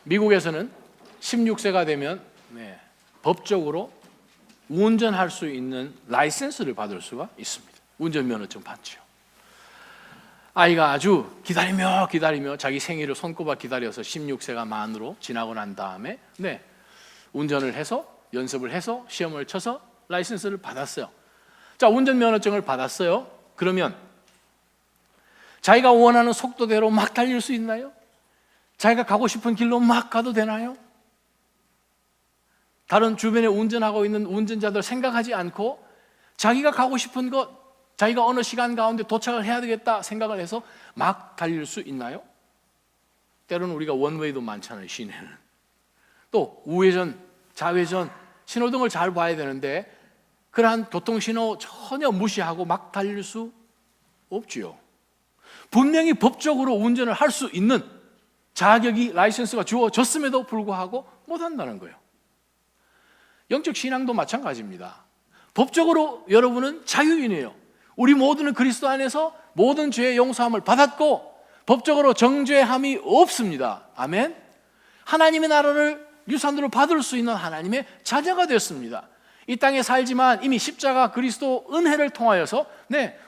미국에서는 16세가 되면 법적으로 운전할 수 있는 라이센스를 받을 수가 있습니다. 운전면허증 받죠. 아이가 아주 기다리며 자기 생일을 손꼽아 기다려서 16세가 만으로 지나고 난 다음에 운전을 해서 연습을 해서 시험을 쳐서 라이센스를 받았어요. 자, 운전면허증을 받았어요. 그러면 자기가 원하는 속도대로 막 달릴 수 있나요? 자기가 가고 싶은 길로 막 가도 되나요? 다른 주변에 운전하고 있는 운전자들 생각하지 않고 자기가 가고 싶은 것, 자기가 어느 시간 가운데 도착을 해야 되겠다 생각을 해서 막 달릴 수 있나요? 때로는 우리가 원웨이도 많잖아요, 시내는. 또 우회전, 좌회전, 신호등을 잘 봐야 되는데 그러한 교통신호 전혀 무시하고 막 달릴 수 없지요. 분명히 법적으로 운전을 할 수 있는 자격이, 라이센스가 주어졌음에도 불구하고 못한다는 거예요. 영적 신앙도 마찬가지입니다. 법적으로 여러분은 자유인이에요. 우리 모두는 그리스도 안에서 모든 죄의 용서함을 받았고 법적으로 정죄함이 없습니다. 아멘. 하나님의 나라를 유산으로 받을 수 있는 하나님의 자녀가 됐습니다. 이 땅에 살지만 이미 십자가 그리스도 은혜를 통하여서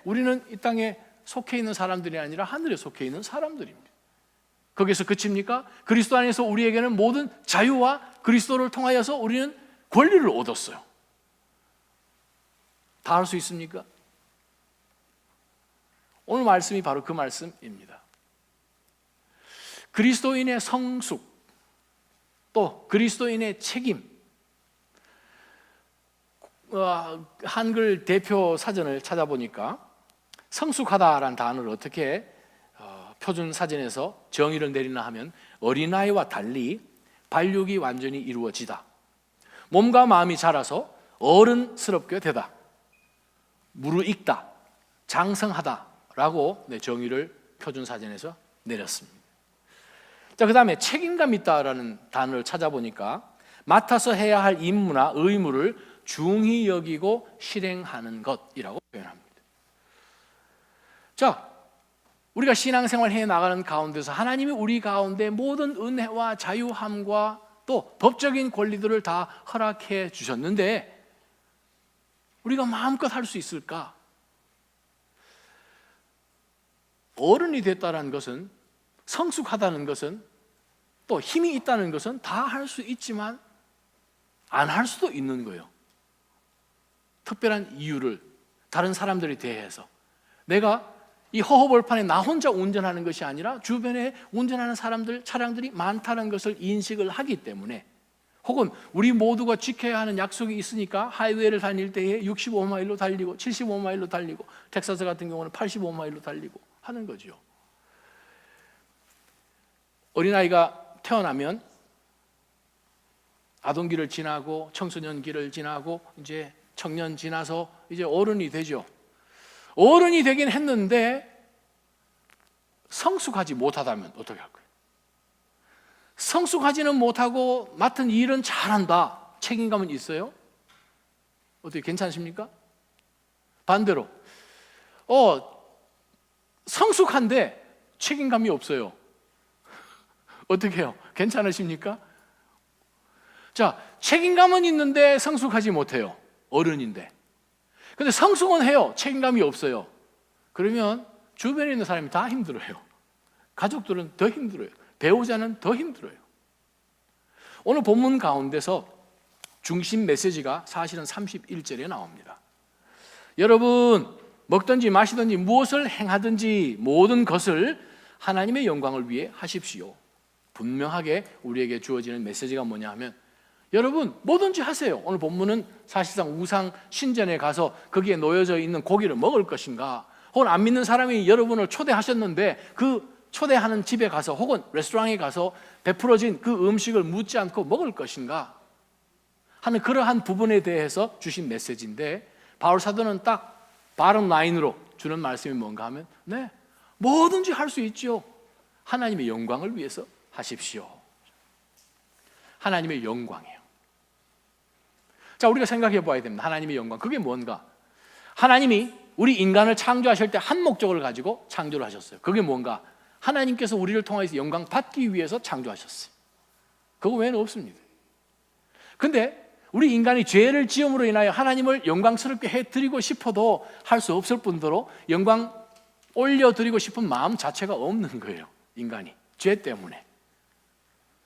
우리는 이 땅에 속해 있는 사람들이 아니라 하늘에 속해 있는 사람들입니다. 거기서 그칩니까? 그리스도 안에서 우리에게는 모든 자유와 그리스도를 통하여서 우리는 권리를 얻었어요. 다 할 수 있습니까? 오늘 말씀이 바로 그 말씀입니다. 그리스도인의 성숙, 또 그리스도인의 책임. 한글 대표 사전을 찾아보니까 성숙하다라는 단어를 어떻게 표준 사전에서 정의를 내리나 하면 어린아이와 달리 발육이 완전히 이루어지다, 몸과 마음이 자라서 어른스럽게 되다, 무르익다, 장성하다라고 정의를 표준 사전에서 내렸습니다. 자, 그 다음에 책임감 있다라는 단어를 찾아보니까 맡아서 해야 할 임무나 의무를 중히 여기고 실행하는 것이라고 표현합니다. 자, 우리가 신앙생활 해 나가는 가운데서 하나님이 우리 가운데 모든 은혜와 자유함과 또 법적인 권리들을 다 허락해 주셨는데 우리가 마음껏 할 수 있을까? 어른이 됐다는 것은, 성숙하다는 것은, 또 힘이 있다는 것은 다 할 수 있지만 안 할 수도 있는 거예요. 특별한 이유를 다른 사람들에 대해서 내가 이 허허벌판에 나 혼자 운전하는 것이 아니라 주변에 운전하는 사람들, 차량들이 많다는 것을 인식을 하기 때문에, 혹은 우리 모두가 지켜야 하는 약속이 있으니까 하이웨이를 다닐 때에 65마일로 달리고 75마일로 달리고 텍사스 같은 경우는 85마일로 달리고 하는 거죠. 어린아이가 태어나면 아동기를 지나고 청소년기를 지나고 이제 청년 지나서 이제 어른이 되죠. 어른이 되긴 했는데 성숙하지 못하다면 어떻게 할 거예요? 성숙하지는 못하고 맡은 일은 잘한다, 책임감은 있어요? 어떻게 괜찮으십니까? 반대로 성숙한데 책임감이 없어요. 어떻게 해요? 괜찮으십니까? 자, 책임감은 있는데 성숙하지 못해요. 어른인데. 근데 성숙은 해요. 책임감이 없어요. 그러면 주변에 있는 사람이 다 힘들어요. 가족들은 더 힘들어요. 배우자는 더 힘들어요. 오늘 본문 가운데서 중심 메시지가 사실은 31절에 나옵니다. 여러분, 먹든지 마시든지 무엇을 행하든지 모든 것을 하나님의 영광을 위해 하십시오. 분명하게 우리에게 주어지는 메시지가 뭐냐 하면, 여러분 뭐든지 하세요. 오늘 본문은 사실상 우상 신전에 가서 거기에 놓여져 있는 고기를 먹을 것인가, 혹은 안 믿는 사람이 여러분을 초대하셨는데 그 초대하는 집에 가서 혹은 레스토랑에 가서 베풀어진 그 음식을 묻지 않고 먹을 것인가 하는 그러한 부분에 대해서 주신 메시지인데, 바울 사도는 딱 바람 라인으로 주는 말씀이 뭔가 하면 뭐든지 할 수 있죠. 하나님의 영광을 위해서 하십시오. 하나님의 영광이에요. 자, 우리가 생각해 봐야 됩니다. 하나님의 영광, 그게 뭔가? 하나님이 우리 인간을 창조하실 때 한 목적을 가지고 창조를 하셨어요. 그게 뭔가? 하나님께서 우리를 통해서 영광 받기 위해서 창조하셨어요. 그거 외에는 없습니다. 근데 우리 인간이 죄를 지음으로 인하여 하나님을 영광스럽게 해드리고 싶어도 할 수 없을 뿐더러 영광 올려드리고 싶은 마음 자체가 없는 거예요. 인간이 죄 때문에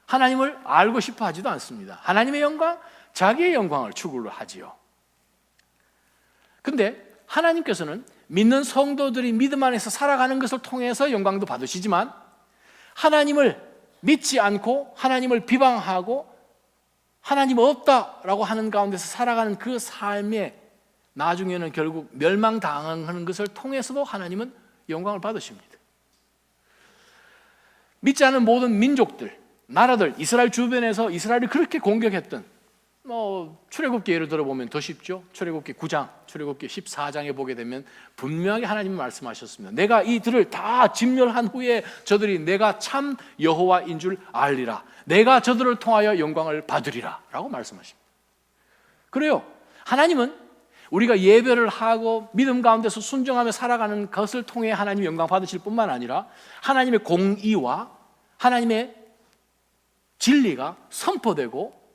하나님을 알고 싶어 하지도 않습니다. 하나님의 영광, 자기의 영광을 추구를 하지요. 근데 하나님께서는 믿는 성도들이 믿음 안에서 살아가는 것을 통해서 영광도 받으시지만, 하나님을 믿지 않고 하나님을 비방하고 하나님 없다라고 하는 가운데서 살아가는 그 삶에 나중에는 결국 멸망당하는 것을 통해서도 하나님은 영광을 받으십니다. 믿지 않은 모든 민족들, 나라들, 이스라엘 주변에서 이스라엘을 그렇게 공격했던, 출애굽기 예를 들어보면 더 쉽죠. 출애굽기 9장, 출애굽기 14장에 보게 되면 분명하게 하나님이 말씀하셨습니다. 내가 이들을 다 진멸한 후에 저들이 내가 참 여호와인 줄 알리라. 내가 저들을 통하여 영광을 받으리라 라고 말씀하십니다. 그래요. 하나님은 우리가 예배를 하고 믿음 가운데서 순종하며 살아가는 것을 통해 하나님 영광 받으실 뿐만 아니라 하나님의 공의와 하나님의 진리가 선포되고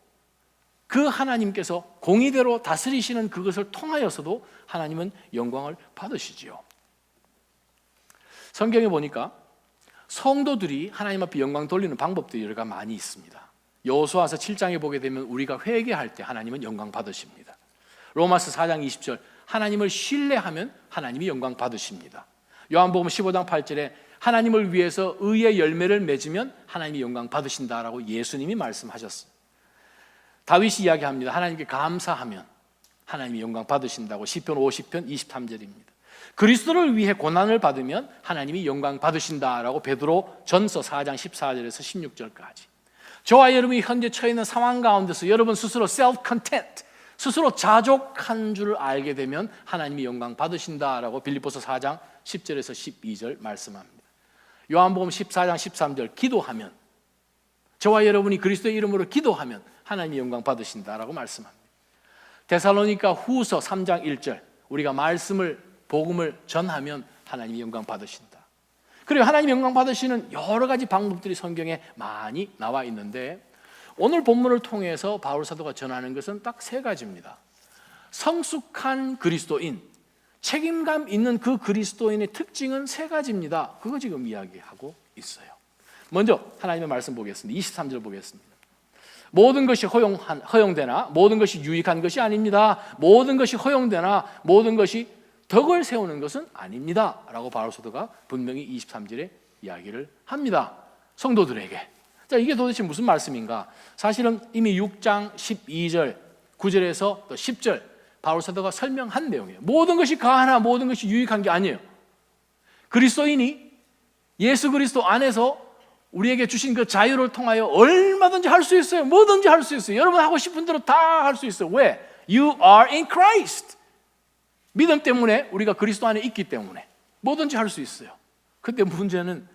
그 하나님께서 공의대로 다스리시는 그것을 통하여서도 하나님은 영광을 받으시지요. 성경에 보니까 성도들이 하나님 앞에 영광 돌리는 방법들이 여러 가지 많이 있습니다. 여호수아서 7장에 보게 되면 우리가 회개할 때 하나님은 영광 받으십니다. 로마서 4장 20절 하나님을 신뢰하면 하나님이 영광 받으십니다. 요한복음 15장 8절에 하나님을 위해서 의의 열매를 맺으면 하나님이 영광 받으신다라고 예수님이 말씀하셨습니다. 다윗이 이야기합니다. 하나님께 감사하면 하나님이 영광 받으신다고. 시편 50편 23절입니다. 그리스도를 위해 고난을 받으면 하나님이 영광 받으신다라고 베드로 전서 4장 14절에서 16절까지. 저와 여러분이 현재 처해 있는 상황 가운데서 여러분 스스로 self-content, 스스로 자족한 줄 알게 되면 하나님이 영광 받으신다라고 빌립보서 4장 10절에서 12절 말씀합니다. 요한복음 14장 13절 기도하면, 저와 여러분이 그리스도의 이름으로 기도하면 하나님이 영광 받으신다라고 말씀합니다. 데살로니가 후서 3장 1절 우리가 말씀을, 복음을 전하면 하나님이 영광 받으신다. 그리고 하나님 영광 받으시는 여러 가지 방법들이 성경에 많이 나와 있는데, 오늘 본문을 통해서 바울 사도가 전하는 것은 딱 세 가지입니다. 성숙한 그리스도인, 책임감 있는 그 그리스도인의 특징은 세 가지입니다. 그거 지금 이야기하고 있어요. 먼저 하나님의 말씀 보겠습니다. 23절 보겠습니다. 모든 것이 허용되나 모든 것이 유익한 것이 아닙니다. 모든 것이 허용되나 모든 것이 덕을 세우는 것은 아닙니다 라고 바울 사도가 분명히 23절에 이야기를 합니다. 성도들에게. 자, 이게 도대체 무슨 말씀인가? 사실은 이미 6장 12절 9절에서 또 10절 바울 사도가 설명한 내용이에요. 모든 것이 가하나 모든 것이 유익한 게 아니에요. 그리스도인이 예수 그리스도 안에서 우리에게 주신 그 자유를 통하여 얼마든지 할 수 있어요. 뭐든지 할 수 있어요. 여러분 하고 싶은 대로 다 할 수 있어요. 왜? You are in Christ. 믿음 때문에 우리가 그리스도 안에 있기 때문에 뭐든지 할 수 있어요. 근데 문제는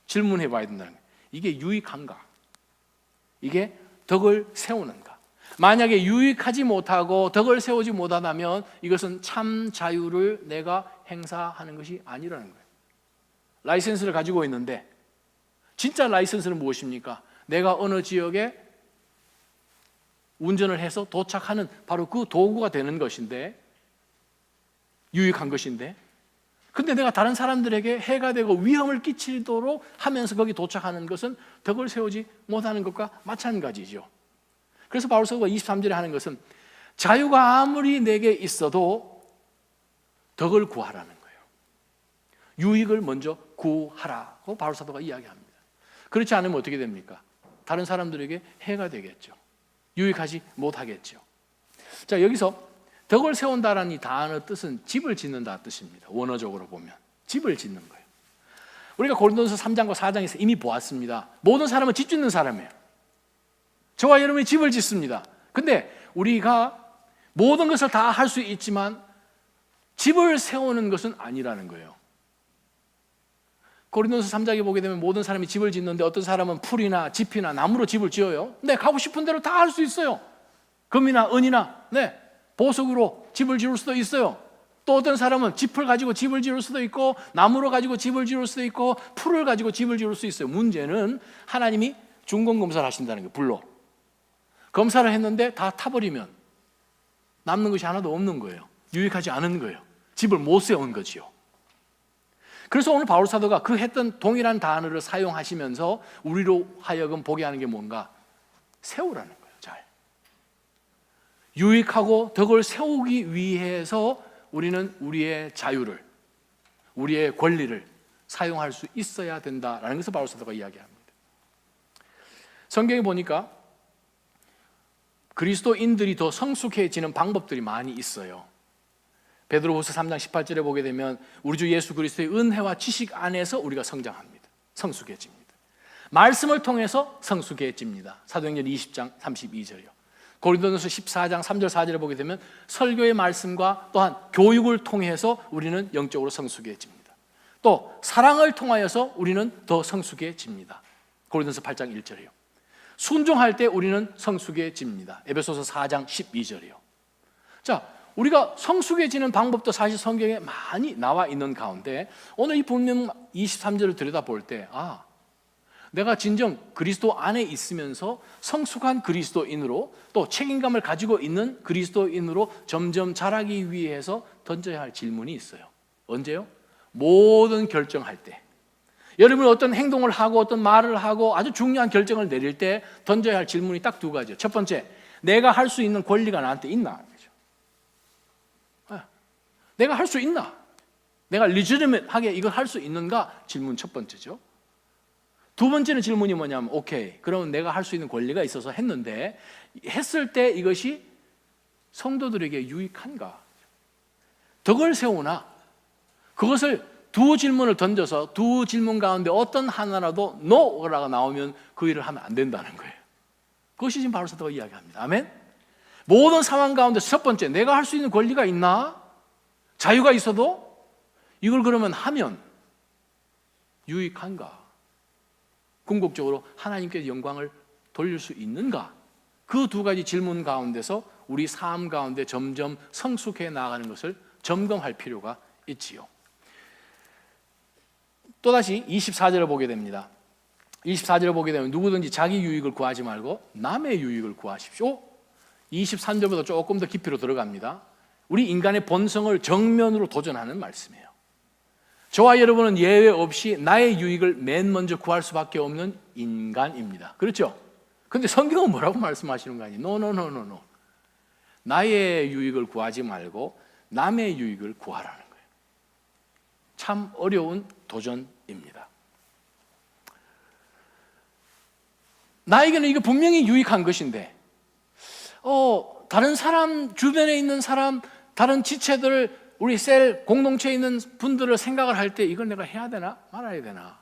질문해 봐야 된다는 거예요. 이게 유익한가? 이게 덕을 세우는가? 만약에 유익하지 못하고 덕을 세우지 못하다면 이것은 참 자유를 내가 행사하는 것이 아니라는 거예요. 라이센스를 가지고 있는데 진짜 라이센스는 무엇입니까? 내가 어느 지역에 운전을 해서 도착하는 바로 그 도구가 되는 것인데, 유익한 것인데, 근데 내가 다른 사람들에게 해가 되고 위험을 끼치도록 하면서 거기 도착하는 것은 덕을 세우지 못하는 것과 마찬가지죠. 그래서 바울 사도가 23절에 하는 것은 자유가 아무리 내게 있어도 덕을 구하라는 거예요. 유익을 먼저 구하라고 바울 사도가 이야기합니다. 그렇지 않으면 어떻게 됩니까? 다른 사람들에게 해가 되겠죠. 유익하지 못하겠죠. 자, 여기서 덕을 세운다라는 이 단어 뜻은 집을 짓는다 뜻입니다. 원어적으로 보면 집을 짓는 거예요. 우리가 고린도서 3장과 4장에서 이미 보았습니다. 모든 사람은 집 짓는 사람이에요. 저와 여러분이 집을 짓습니다. 근데 우리가 모든 것을 다 할 수 있지만 집을 세우는 것은 아니라는 거예요. 고린도서 3장에 보게 되면 모든 사람이 집을 짓는데 어떤 사람은 풀이나 짚이나 나무로 집을 지어요. 네, 가고 싶은 대로 다 할 수 있어요. 금이나 은이나 보석으로 집을 지을 수도 있어요. 또 어떤 사람은 짚을 가지고 집을 지을 수도 있고 나무로 가지고 집을 지을 수도 있고 풀을 가지고 집을 지을 수 있어요. 문제는 하나님이 중간 검사를 하신다는 거예요. 불로. 검사를 했는데 다 타버리면 남는 것이 하나도 없는 거예요. 유익하지 않은 거예요. 집을 못 세운 거지요. 그래서 오늘 바울 사도가 그 했던 동일한 단어를 사용하시면서 우리로 하여금 보게 하는 게 뭔가? 세우라는 거예요. 잘. 유익하고 덕을 세우기 위해서 우리는 우리의 자유를, 우리의 권리를 사용할 수 있어야 된다라는 것을 바울 사도가 이야기합니다. 성경에 보니까 그리스도인들이 더 성숙해지는 방법들이 많이 있어요. 베드로후서 3장 18절에 보게 되면 우리 주 예수 그리스도의 은혜와 지식 안에서 우리가 성장합니다. 성숙해집니다. 말씀을 통해서 성숙해집니다. 사도행전 20장 32절이요. 고린도전서 14장 3절 4절에 보게 되면 설교의 말씀과 또한 교육을 통해서 우리는 영적으로 성숙해집니다. 또 사랑을 통하여서 우리는 더 성숙해집니다. 고린도전서 8장 1절이요. 순종할 때 우리는 성숙해집니다. 에베소서 4장 12절이요. 자, 우리가 성숙해지는 방법도 사실 성경에 많이 나와 있는 가운데 오늘 이 본문 23절을 들여다볼 때 내가 진정 그리스도 안에 있으면서 성숙한 그리스도인으로 또 책임감을 가지고 있는 그리스도인으로 점점 자라기 위해서 던져야 할 질문이 있어요. 언제요? 모든 결정할 때. 여러분이 어떤 행동을 하고 어떤 말을 하고 아주 중요한 결정을 내릴 때 던져야 할 질문이 딱 두 가지예요. 첫 번째, 내가 할 수 있는 권리가 나한테 있나? 내가 할 수 있나? 내가 legitimate-하게 이걸 할 수 있는가? 질문 첫 번째죠. 두 번째는 질문이 뭐냐면 오케이, 그러면 내가 할 수 있는 권리가 있어서 했는데 했을 때 이것이 성도들에게 유익한가? 덕을 세우나? 그것을 두 질문을 던져서 두 질문 가운데 어떤 하나라도 no라고 나오면 그 일을 하면 안 된다는 거예요. 그것이 지금 바울 사도가 이야기합니다. 아멘? 모든 상황 가운데 첫 번째, 내가 할 수 있는 권리가 있나? 자유가 있어도 이걸 그러면 하면 유익한가? 궁극적으로 하나님께 영광을 돌릴 수 있는가? 그 두 가지 질문 가운데서 우리 삶 가운데 점점 성숙해 나가는 것을 점검할 필요가 있지요. 또다시 24절을 보게 됩니다. 24절을 보게 되면 누구든지 자기 유익을 구하지 말고 남의 유익을 구하십시오. 23절보다 조금 더 깊이로 들어갑니다. 우리 인간의 본성을 정면으로 도전하는 말씀이에요. 저와 여러분은 예외 없이 나의 유익을 맨 먼저 구할 수밖에 없는 인간입니다. 그렇죠? 근데 성경은 뭐라고 말씀하시는 거 아니에요? No. 나의 유익을 구하지 말고 남의 유익을 구하라는 거예요. 참 어려운 도전입니다. 나에게는 이게 분명히 유익한 것인데 다른 사람, 주변에 있는 사람, 다른 지체들, 우리 셀 공동체에 있는 분들을 생각을 할 때 이걸 내가 해야 되나 말아야 되나?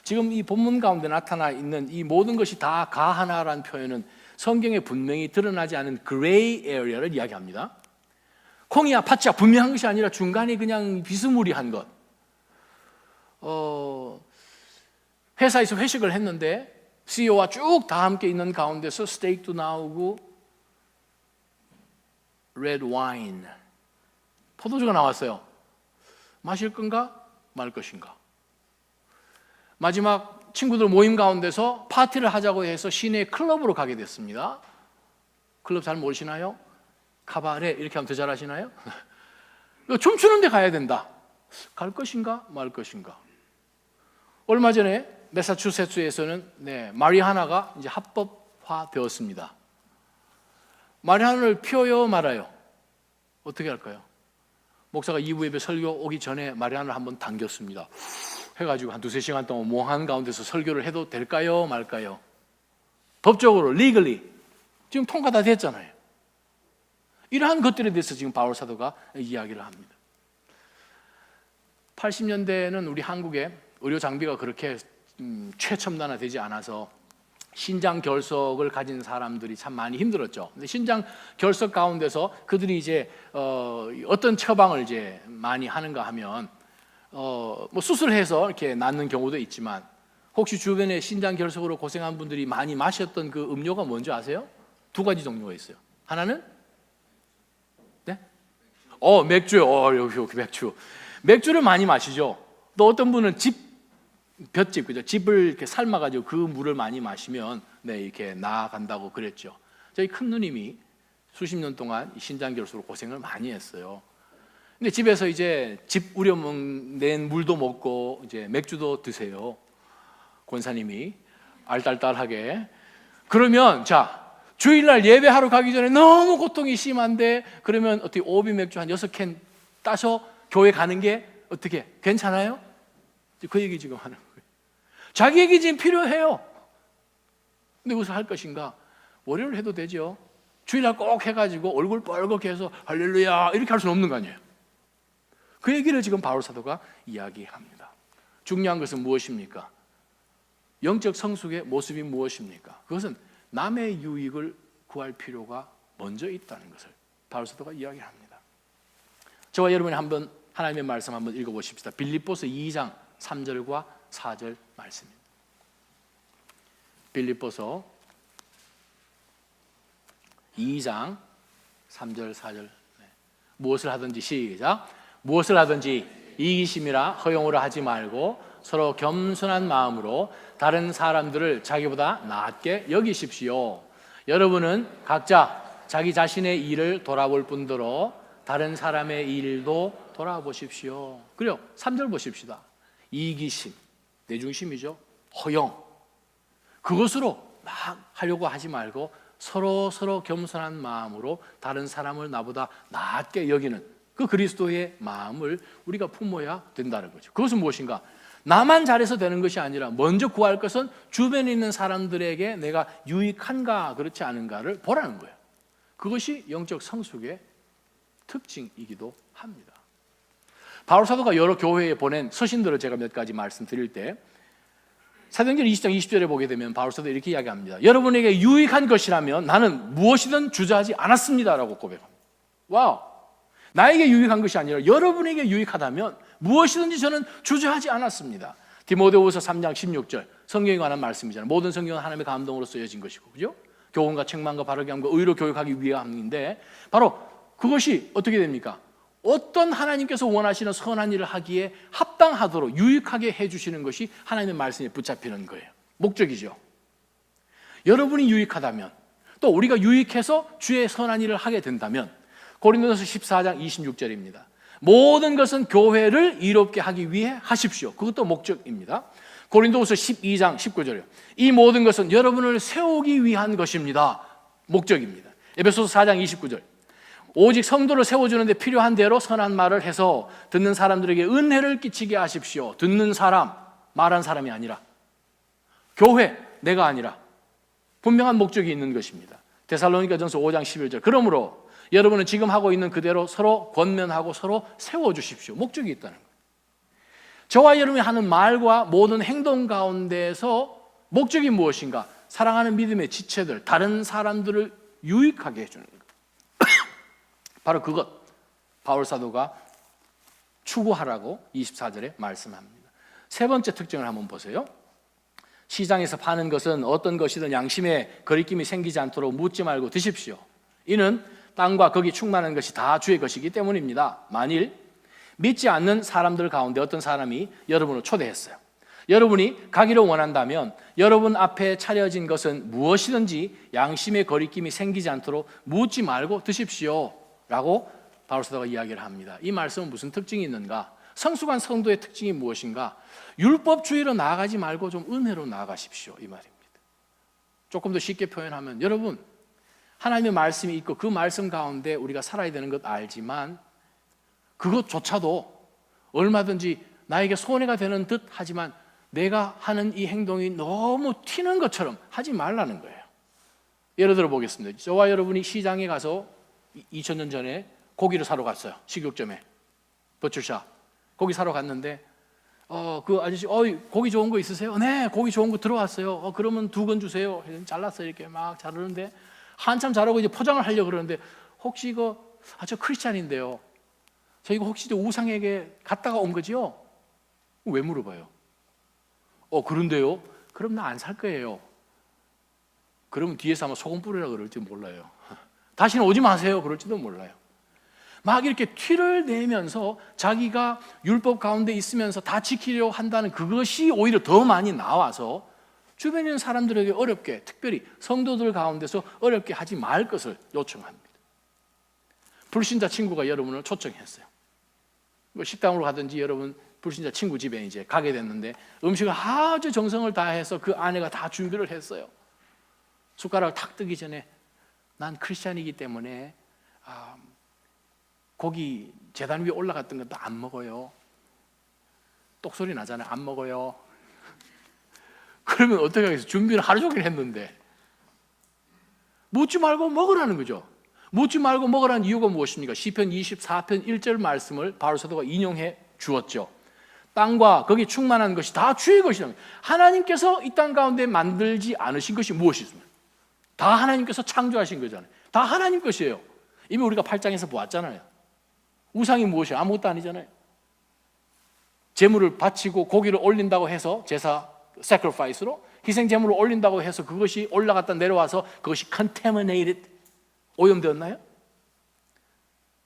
지금 이 본문 가운데 나타나 있는 이 모든 것이 다 가하나라는 표현은 성경에 분명히 드러나지 않은 그레이 에리어를 이야기합니다. 콩이야 팥이야 분명한 것이 아니라 중간에 그냥 비스무리한 것. 회사에서 회식을 했는데 CEO와 쭉 다 함께 있는 가운데서 스테이크도 나오고 레드 와인, 포도주가 나왔어요. 마실 건가 말 것인가? 마지막 친구들 모임 가운데서 파티를 하자고 해서 시내 클럽으로 가게 됐습니다. 클럽 잘 모르시나요? 카바레 이렇게 하면 더 잘하시나요? 춤추는 데 가야 된다. 갈 것인가 말 것인가? 얼마 전에 매사추세츠에서는 마리화나가 이제 합법화 되었습니다. 마리화나를 피워요 말아요? 어떻게 할까요? 목사가 2부 예배 설교 오기 전에 마리화나를 한번 당겼습니다. 해가지고 한 2-3시간 동안 몽한 가운데서 설교를 해도 될까요 말까요? 법적으로 legally 지금 통과 다 됐잖아요. 이러한 것들에 대해서 지금 바울 사도가 이야기를 합니다. 80년대에는 우리 한국에 의료 장비가 그렇게 최첨단화되지 않아서 신장 결석을 가진 사람들이 참 많이 힘들었죠. 근데 신장 결석 가운데서 그들이 이제 어떤 처방을 이제 많이 하는가 하면 뭐 수술해서 이렇게 낫는 경우도 있지만 혹시 주변에 신장 결석으로 고생한 분들이 많이 마셨던 그 음료가 뭔지 아세요? 2가지 종류가 있어요. 하나는 맥주요. 여기 맥주. 맥주를 많이 마시죠. 또 어떤 분은 집 볏짚, 그죠? 짚을 이렇게 삶아가지고 그 물을 많이 마시면 이렇게 나아간다고 그랬죠. 저희 큰 누님이 수십 년 동안 신장결석으로 고생을 많이 했어요. 근데 집에서 이제 집 우려낸 물도 먹고 이제 맥주도 드세요. 권사님이 알딸딸하게. 그러면 자, 주일날 예배하러 가기 전에 너무 고통이 심한데 그러면 어떻게 오비 맥주 한 6캔 따서 교회 가는 게 어떻게 괜찮아요? 그 얘기 지금 하는 거예요. 자기에게 지금 필요해요. 근데 무엇을 할 것인가? 월요일 해도 되죠. 주일날 꼭 해가지고 얼굴 뻘겋게 해서 할렐루야 이렇게 할 수는 없는 거 아니에요. 그 얘기를 지금 바울 사도가 이야기합니다. 중요한 것은 무엇입니까? 영적 성숙의 모습이 무엇입니까? 그것은 남의 유익을 구할 필요가 먼저 있다는 것을 바울 사도가 이야기합니다. 저와 여러분이 한번 하나님의 말씀 한번 읽어보십시다. 빌립보서 2장 3절과 4절 말씀입니다. 빌립보서 2장 3절 4절. 무엇을 하든지 시작. 무엇을 하든지 이기심이라 허용으로 하지 말고 서로 겸손한 마음으로 다른 사람들을 자기보다 낫게 여기십시오. 여러분은 각자 자기 자신의 일을 돌아볼 뿐더러 다른 사람의 일도 돌아보십시오. 그래요. 3절 보십시다. 이기심, 내중심이죠. 허용. 그것으로 막 하려고 하지 말고 서로 겸손한 마음으로 다른 사람을 나보다 낫게 여기는 그 그리스도의 마음을 우리가 품어야 된다는 거죠. 그것은 무엇인가? 나만 잘해서 되는 것이 아니라 먼저 구할 것은 주변에 있는 사람들에게 내가 유익한가 그렇지 않은가를 보라는 거예요. 그것이 영적 성숙의 특징이기도 합니다. 바울 사도가 여러 교회에 보낸 서신들을 제가 몇 가지 말씀드릴 때 사도행전 20장 20절에 보게 되면 바울 사도 이렇게 이야기합니다. 여러분에게 유익한 것이라면 나는 무엇이든 주저하지 않았습니다라고 고백합니다. 와우! 나에게 유익한 것이 아니라 여러분에게 유익하다면 무엇이든지 저는 주저하지 않았습니다. 디모데후서 3장 16절 성경에 관한 말씀이잖아요. 모든 성경은 하나님의 감동으로 쓰여진 것이고, 그죠? 교훈과 책망과 바르게 함과 의로 교육하기 위함인데 바로 그것이 어떻게 됩니까? 어떤 하나님께서 원하시는 선한 일을 하기에 합당하도록 유익하게 해주시는 것이 하나님의 말씀에 붙잡히는 거예요. 목적이죠. 여러분이 유익하다면 또 우리가 유익해서 주의 선한 일을 하게 된다면 고린도서 14장 26절입니다. 모든 것은 교회를 이롭게 하기 위해 하십시오. 그것도 목적입니다. 고린도서 12장 19절이요. 이 모든 것은 여러분을 세우기 위한 것입니다. 목적입니다. 에베소서 4장 29절. 오직 성도를 세워주는데 필요한 대로 선한 말을 해서 듣는 사람들에게 은혜를 끼치게 하십시오. 듣는 사람, 말한 사람이 아니라 교회, 내가 아니라 분명한 목적이 있는 것입니다. 데살로니가전서 5장 11절. 그러므로 여러분은 지금 하고 있는 그대로 서로 권면하고 서로 세워주십시오. 목적이 있다는 거예요. 저와 여러분이 하는 말과 모든 행동 가운데서 목적이 무엇인가? 사랑하는 믿음의 지체들, 다른 사람들을 유익하게 해주는 거예요. 바로 그것, 바울 사도가 추구하라고 24절에 말씀합니다. 세 번째 특징을 한번 보세요. 시장에서 파는 것은 어떤 것이든 양심에 거리낌이 생기지 않도록 묻지 말고 드십시오. 이는 땅과 거기 충만한 것이 다 주의 것이기 때문입니다. 만일 믿지 않는 사람들 가운데 어떤 사람이 여러분을 초대했어요. 여러분이 가기를 원한다면 여러분 앞에 차려진 것은 무엇이든지 양심의 거리낌이 생기지 않도록 묻지 말고 드십시오 라고 바울 사도가 이야기를 합니다. 이 말씀은 무슨 특징이 있는가? 성숙한 성도의 특징이 무엇인가? 율법주의로 나아가지 말고 좀 은혜로 나아가십시오 이 말입니다. 조금 더 쉽게 표현하면 여러분 하나님의 말씀이 있고 그 말씀 가운데 우리가 살아야 되는 것 알지만 그것조차도 얼마든지 나에게 손해가 되는 듯 하지만 내가 하는 이 행동이 너무 튀는 것처럼 하지 말라는 거예요. 예를 들어 보겠습니다. 저와 여러분이 시장에 가서 2000년 전에 고기를 사러 갔어요. 식육점에 버추샵 고기 사러 갔는데 그 아저씨 고기 좋은 거 있으세요? 네, 고기 좋은 거 들어왔어요. 그러면 2건 주세요. 잘랐어요. 이렇게 막 자르는데 한참 자르고 이제 포장을 하려고 그러는데 혹시 이거 저 크리스찬인데요. 저 이거 혹시 우상에게 갔다가 온 거지요? 왜 물어봐요? 그런데요? 그럼 나 안 살 거예요. 그러면 뒤에서 아마 소금 뿌리라 그럴지 몰라요. 다시는 오지 마세요. 그럴지도 몰라요. 막 이렇게 티를 내면서 자기가 율법 가운데 있으면서 다 지키려고 한다는 그것이 오히려 더 많이 나와서 주변에 있는 사람들에게 어렵게, 특별히 성도들 가운데서 어렵게 하지 말 것을 요청합니다. 불신자 친구가 여러분을 초청했어요. 식당으로 가든지 여러분 불신자 친구 집에 이제 가게 됐는데 음식을 아주 정성을 다해서 그 아내가 다 준비를 했어요. 숟가락을 탁 뜨기 전에 난 크리스찬이기 때문에 고기 제단 위에 올라갔던 것도 안 먹어요. 똑소리 나잖아요. 안 먹어요. 그러면 어떻게 하겠어요? 준비를 하루 종일 했는데 묻지 말고 먹으라는 거죠. 묻지 말고 먹으라는 이유가 무엇입니까? 시편 24편 1절 말씀을 바울 사도가 인용해 주었죠. 땅과 거기 충만한 것이 다 주의 것이다. 하나님께서 이 땅 가운데 만들지 않으신 것이 무엇이 있습니까? 다 하나님께서 창조하신 거잖아요. 다 하나님 것이에요. 이미 우리가 8장에서 보았잖아요. 우상이 무엇이에요? 아무것도 아니잖아요. 제물을 바치고 고기를 올린다고 해서 제사 sacrifice로 희생 제물을 올린다고 해서 그것이 올라갔다 내려와서 그것이 contaminated 오염되었나요?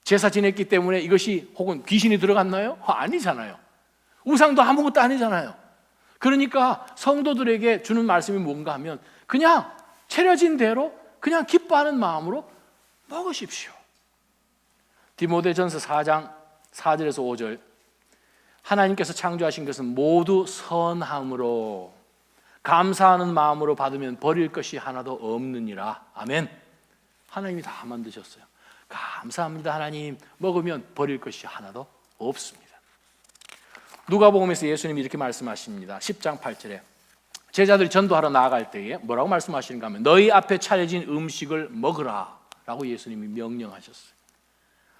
제사 지냈기 때문에 이것이 혹은 귀신이 들어갔나요? 아니잖아요. 우상도 아무것도 아니잖아요. 그러니까 성도들에게 주는 말씀이 뭔가 하면 그냥 차려진 대로 그냥 기뻐하는 마음으로 먹으십시오. 디모데전서 4장 4절에서 5절 하나님께서 창조하신 것은 모두 선함으로 감사하는 마음으로 받으면 버릴 것이 하나도 없느니라. 아멘. 하나님이 다 만드셨어요. 감사합니다. 하나님. 먹으면 버릴 것이 하나도 없습니다. 누가복음에서 예수님이 이렇게 말씀하십니다. 10장 8절에 제자들이 전도하러 나아갈 때에 뭐라고 말씀하시는가 하면 너희 앞에 차려진 음식을 먹으라 라고 예수님이 명령하셨어요.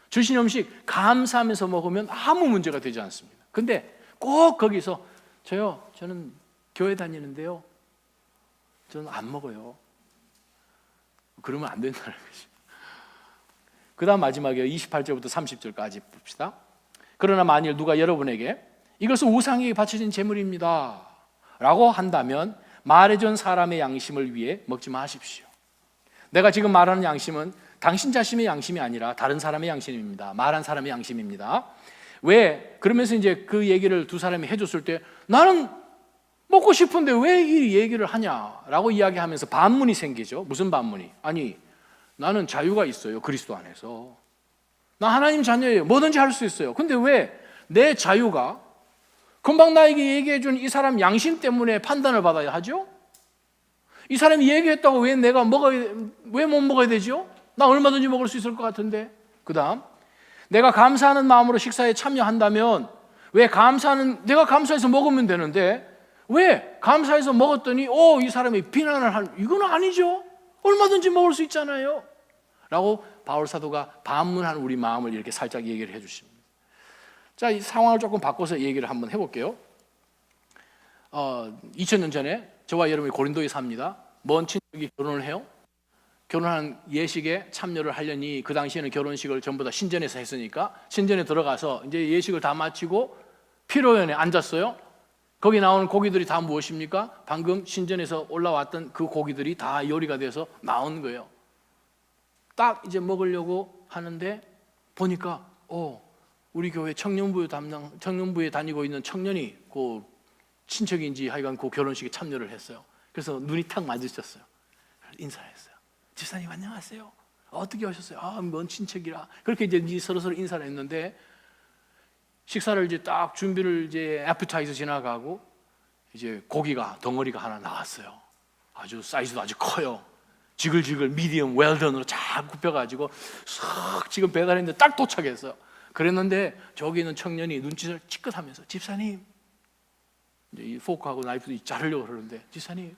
주신 음식 감사하면서 먹으면 아무 문제가 되지 않습니다. 근데 꼭 거기서 저는 교회 다니는데요 저는 안 먹어요. 그러면 안 된다는 거죠. 그 다음 마지막에 28절부터 30절까지 봅시다. 그러나 만일 누가 여러분에게 이것은 우상에게 바쳐진 제물입니다 라고 한다면 말해준 사람의 양심을 위해 먹지 마십시오. 내가 지금 말하는 양심은 당신 자신의 양심이 아니라 다른 사람의 양심입니다. 말한 사람의 양심입니다. 왜? 그러면서 이제 그 얘기를 두 사람이 해줬을 때 나는 먹고 싶은데 왜 이 얘기를 하냐라고 이야기하면서 반문이 생기죠. 무슨 반문이? 아니 나는 자유가 있어요. 그리스도 안에서. 나 하나님 자녀예요. 뭐든지 할 수 있어요. 근데 왜 내 자유가 금방 나에게 얘기해 준 이 사람 양심 때문에 판단을 받아야 하죠? 이 사람이 얘기했다고 왜 왜 못 먹어야 되죠? 나 얼마든지 먹을 수 있을 것 같은데. 그 다음 내가 감사하는 마음으로 식사에 참여한다면 내가 감사해서 먹으면 되는데 왜 감사해서 먹었더니 이 사람이 비난을 이건 아니죠. 얼마든지 먹을 수 있잖아요 라고 바울 사도가 반문한 우리 마음을 이렇게 살짝 얘기를 해주십니다. 자, 이 상황을 조금 바꿔서 얘기를 한번 해볼게요. 2000년 전에 저와 여러분이 고린도에 삽니다. 먼 친척이 결혼을 해요. 결혼한 예식에 참여를 하려니 그 당시에는 결혼식을 전부 다 신전에서 했으니까 신전에 들어가서 이제 예식을 다 마치고 피로연에 앉았어요. 거기 나오는 고기들이 다 무엇입니까? 방금 신전에서 올라왔던 그 고기들이 다 요리가 돼서 나온 거예요. 딱 이제 먹으려고 하는데 보니까 우리 교회 청년부에 다니고 있는 청년이 그 친척인지 하여간 그 결혼식에 참여를 했어요. 그래서 눈이 탁 마주쳤어요. 인사했어요. 집사님 안녕하세요. 어떻게 오셨어요? 먼 친척이라. 그렇게 이제 서로 인사를 했는데 식사를 이제 딱 준비를 이제 애프타이저 지나가고 이제 고기가 덩어리가 하나 나왔어요. 아주 사이즈도 아주 커요. 지글지글 미디엄 웰던으로 잘 굽혀가지고 싹 지금 배달했는데 딱 도착했어요. 그랬는데 저기 있는 청년이 눈짓을 찌끗하면서 집사님 이제 이 포크하고 나이프도 자르려고 그러는데 집사님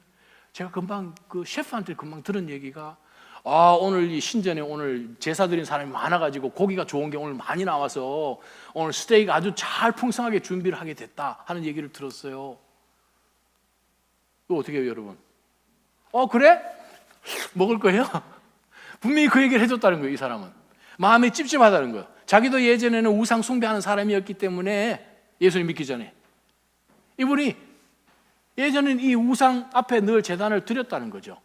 제가 금방 그 셰프한테 금방 들은 얘기가 오늘 이 신전에 오늘 제사 드린 사람이 많아가지고 고기가 좋은 게 오늘 많이 나와서 오늘 스테이크 아주 잘 풍성하게 준비를 하게 됐다 하는 얘기를 들었어요. 이거 어떻게 해요 여러분? 그래? 먹을 거예요? 분명히 그 얘기를 해줬다는 거예요. 이 사람은 마음이 찝찝하다는 거예요. 자기도 예전에는 우상 숭배하는 사람이었기 때문에 예수님 믿기 전에 이분이 예전엔 이 우상 앞에 늘 제단을 드렸다는 거죠.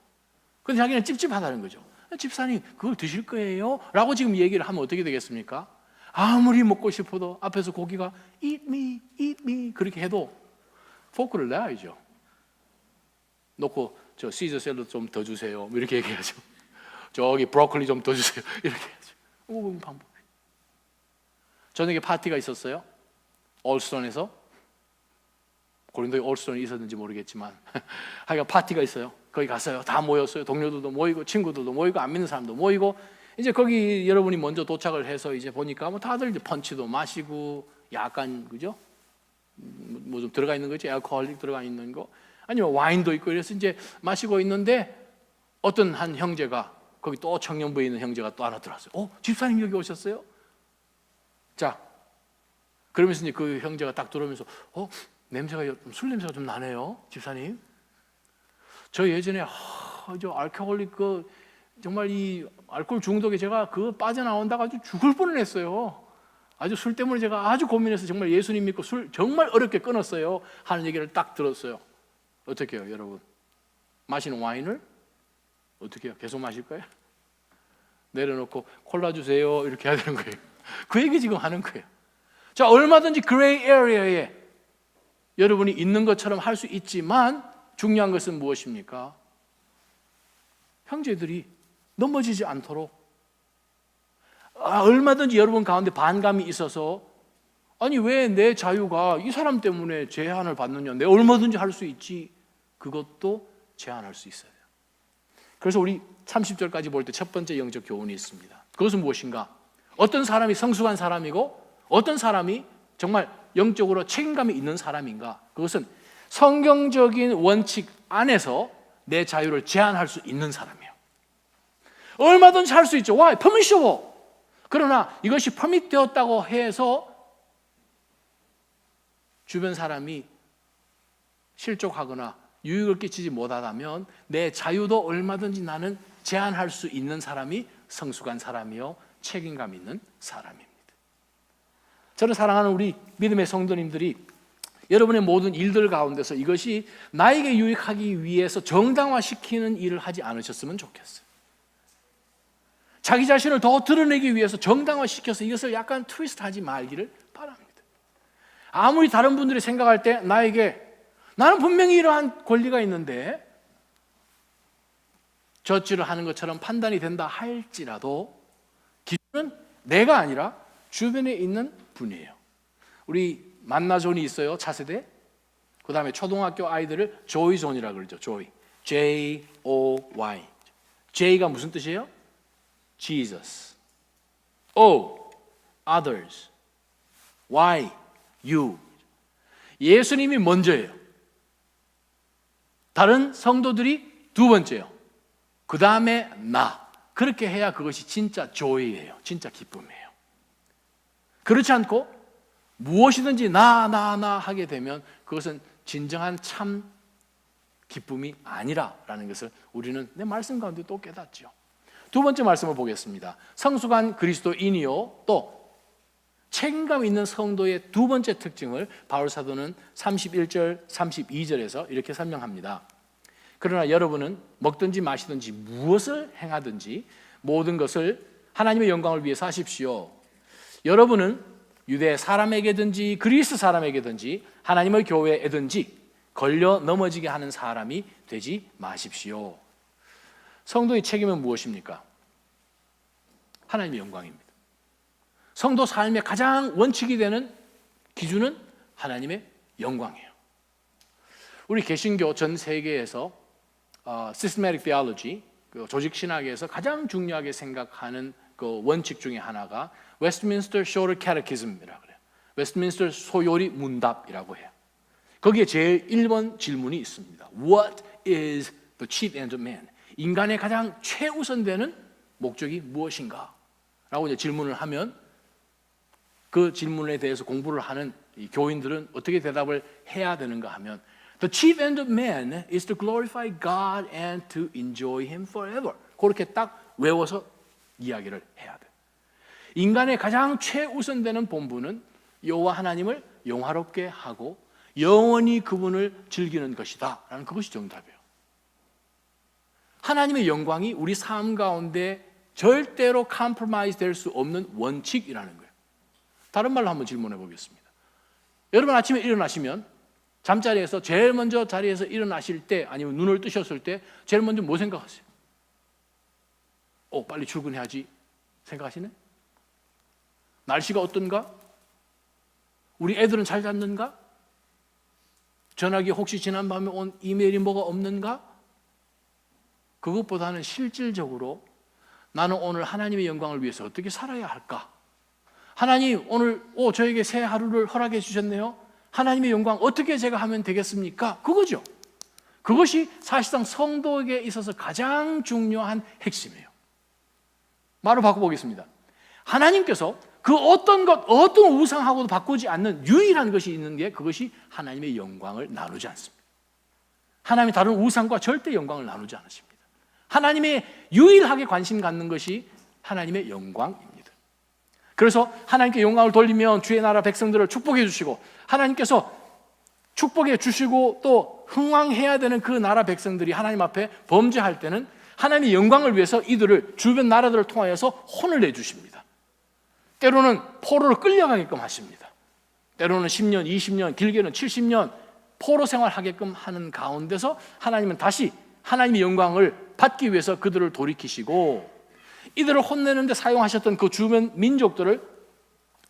근데 자기는 찝찝하다는 거죠. 집사님 그걸 드실 거예요? 라고 지금 얘기를 하면 어떻게 되겠습니까? 아무리 먹고 싶어도 앞에서 고기가 eat me, eat me 그렇게 해도 포크를 내야죠. 놓고 저 시저 샐러드 좀 더 주세요. 뭐 이렇게 얘기하죠. 저기 브로콜리 좀 더 주세요. 이렇게 하죠. 방법. 저녁에 파티가 있었어요. 올스턴에서. 고린도에 올스턴이 있었는지 모르겠지만 하여간 파티가 있어요. 거기 갔어요. 다 모였어요. 동료들도 모이고 친구들도 모이고 안 믿는 사람도 모이고 이제 거기 여러분이 먼저 도착을 해서 이제 보니까 뭐 다들 이제 펀치도 마시고 약간 그죠? 뭐 좀 들어가 있는 거지. 알코올릭 들어가 있는 거 아니면 와인도 있고 이래서 이제 마시고 있는데 어떤 한 형제가 거기 또 청년부에 있는 형제가 또 하나 들어왔어요. 집사님 여기 오셨어요? 자, 그러면서 이제 그 형제가 딱 들어오면서 냄새가 술 냄새가 좀 나네요, 집사님. 저 예전에 저 알코올릭 정말 이 알코올 중독에 제가 빠져나온다가 아주 죽을 뻔했어요. 아주 술 때문에 제가 아주 고민해서 정말 예수님 믿고 술 정말 어렵게 끊었어요. 하는 얘기를 딱 들었어요. 어떻게 해요, 여러분? 마시는 와인을 어떻게 해요? 계속 마실 거예요? 내려놓고 콜라 주세요 이렇게 해야 되는 거예요. 그 얘기 지금 하는 거예요. 자, 얼마든지 그레이 에리어에 여러분이 있는 것처럼 할 수 있지만 중요한 것은 무엇입니까? 형제들이 넘어지지 않도록 얼마든지 여러분 가운데 반감이 있어서 아니 왜 내 자유가 이 사람 때문에 제한을 받느냐, 내가 얼마든지 할 수 있지. 그것도 제한할 수 있어요. 그래서 우리 30절까지 볼 때 첫 번째 영적 교훈이 있습니다. 그것은 무엇인가? 어떤 사람이 성숙한 사람이고 어떤 사람이 정말 영적으로 책임감이 있는 사람인가? 그것은 성경적인 원칙 안에서 내 자유를 제한할 수 있는 사람이에요. 얼마든지 할 수 있죠. Why? permissible. 그러나 이것이 퍼밋되었다고 해서 주변 사람이 실족하거나 유익을 끼치지 못하다면 내 자유도 얼마든지 나는 제한할 수 있는 사람이 성숙한 사람이요 책임감 있는 사람입니다. 저는 사랑하는 우리 믿음의 성도님들이 여러분의 모든 일들 가운데서 이것이 나에게 유익하기 위해서 정당화시키는 일을 하지 않으셨으면 좋겠어요. 자기 자신을 더 드러내기 위해서 정당화시켜서 이것을 약간 트위스트하지 말기를 바랍니다. 아무리 다른 분들이 생각할 때 나는 분명히 이러한 권리가 있는데 저지를 하는 것처럼 판단이 된다 할지라도 기준은 내가 아니라 주변에 있는 분이에요. 우리 만나존이 있어요. 차세대. 그 다음에 초등학교 아이들을 조이존이라고 그러죠. 조이. J-O-Y. J가 무슨 뜻이에요? Jesus. O. Others. Y. You. 예수님이 먼저예요. 다른 성도들이 두 번째요. 그 다음에 나. 그렇게 해야 그것이 진짜 조이예요. 진짜 기쁨이에요. 그렇지 않고 무엇이든지 나 하게 되면 그것은 진정한 참 기쁨이 아니라라는 것을 우리는 내 말씀 가운데 또 깨닫죠. 두 번째 말씀을 보겠습니다. 성숙한 그리스도인이요 또 책임감 있는 성도의 두 번째 특징을 바울 사도는 31절, 32절에서 이렇게 설명합니다. 그러나 여러분은 먹든지 마시든지 무엇을 행하든지 모든 것을 하나님의 영광을 위해서 하십시오. 여러분은 유대 사람에게든지 그리스 사람에게든지 하나님의 교회에든지 걸려 넘어지게 하는 사람이 되지 마십시오. 성도의 책임은 무엇입니까? 하나님의 영광입니다. 성도 삶의 가장 원칙이 되는 기준은 하나님의 영광이에요. 우리 개신교 전 세계에서 systematic theology, 조직 신학에서 가장 중요하게 생각하는 그 원칙 중에 하나가 웨스트민스터 쇼럴 캐테키즘이라고 그래요. 웨스트민스터 소요리 문답이라고 해요. 거기에 제일 1번 질문이 있습니다. What is the chief end of man? 인간의 가장 최우선되는 목적이 무엇인가? 라고 이제 질문을 하면 그 질문에 대해서 공부를 하는 이 교인들은 어떻게 대답을 해야 되는가 하면 The chief end of man is to glorify God and to enjoy Him forever. 그렇게 딱 외워서 이야기를 해야 돼. 인간의 가장 최우선되는 본분은 여호와 하나님을 영화롭게 하고 영원히 그분을 즐기는 것이다 라는 그것이 정답이에요. 하나님의 영광이 우리 삶 가운데 절대로 컴프로마이즈 될 수 없는 원칙이라는 거예요. 다른 말로 한번 질문해 보겠습니다. 여러분 아침에 일어나시면 잠자리에서 제일 먼저 자리에서 일어나실 때 아니면 눈을 뜨셨을 때 제일 먼저 뭐 생각하세요? 빨리 출근해야지 생각하시네? 날씨가 어떤가? 우리 애들은 잘 잤는가? 전화기 혹시 지난밤에 온 이메일이 뭐가 없는가? 그것보다는 실질적으로 나는 오늘 하나님의 영광을 위해서 어떻게 살아야 할까? 하나님 오늘 저에게 새 하루를 허락해 주셨네요. 하나님의 영광 어떻게 제가 하면 되겠습니까? 그거죠. 그것이 사실상 성도에게 있어서 가장 중요한 핵심이에요. 말을 바꿔보겠습니다. 하나님께서 그 어떤 우상하고도 바꾸지 않는 유일한 것이 있는 게 그것이 하나님의 영광을 나누지 않습니다. 하나님이 다른 우상과 절대 영광을 나누지 않으십니다. 하나님의 유일하게 관심 갖는 것이 하나님의 영광입니다. 그래서 하나님께 영광을 돌리면 주의 나라 백성들을 축복해 주시고 하나님께서 축복해 주시고 또 흥왕해야 되는 그 나라 백성들이 하나님 앞에 범죄할 때는 하나님의 영광을 위해서 이들을 주변 나라들을 통하여서 혼을 내주십니다. 때로는 포로로 끌려가게끔 하십니다. 때로는 10년, 20년, 길게는 70년 포로 생활하게끔 하는 가운데서 하나님은 다시 하나님의 영광을 받기 위해서 그들을 돌이키시고 이들을 혼내는데 사용하셨던 그 주변 민족들을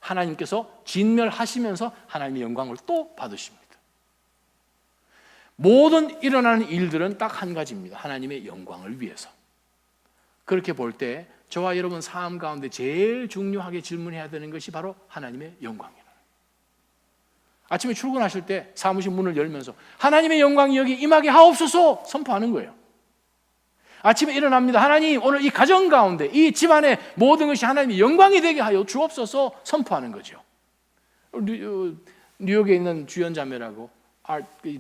하나님께서 진멸하시면서 하나님의 영광을 또 받으십니다. 모든 일어나는 일들은 딱 한 가지입니다. 하나님의 영광을 위해서. 그렇게 볼 때 저와 여러분 삶 가운데 제일 중요하게 질문해야 되는 것이 바로 하나님의 영광이에요. 아침에 출근하실 때 사무실 문을 열면서 하나님의 영광이 여기 임하게 하옵소서 선포하는 거예요. 아침에 일어납니다. 하나님 오늘 이 가정 가운데 이 집안의 모든 것이 하나님의 영광이 되게 하여 주옵소서 선포하는 거죠. 뉴욕에 있는 주연 자매라고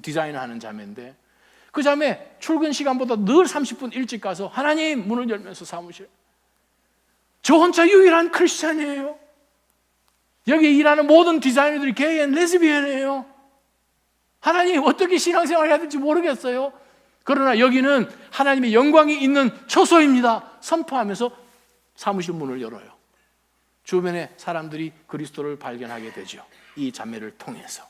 디자인하는 자매인데 그 자매 출근 시간보다 늘 30분 일찍 가서 하나님 문을 열면서 사무실 저 혼자 유일한 크리스찬이에요. 여기 일하는 모든 디자이너들이 게이 앤 레즈비언이에요. 하나님 어떻게 신앙생활을 해야 될지 모르겠어요. 그러나 여기는 하나님의 영광이 있는 처소입니다 선포하면서 사무실 문을 열어요. 주변의 사람들이 그리스도를 발견하게 되죠. 이 자매를 통해서.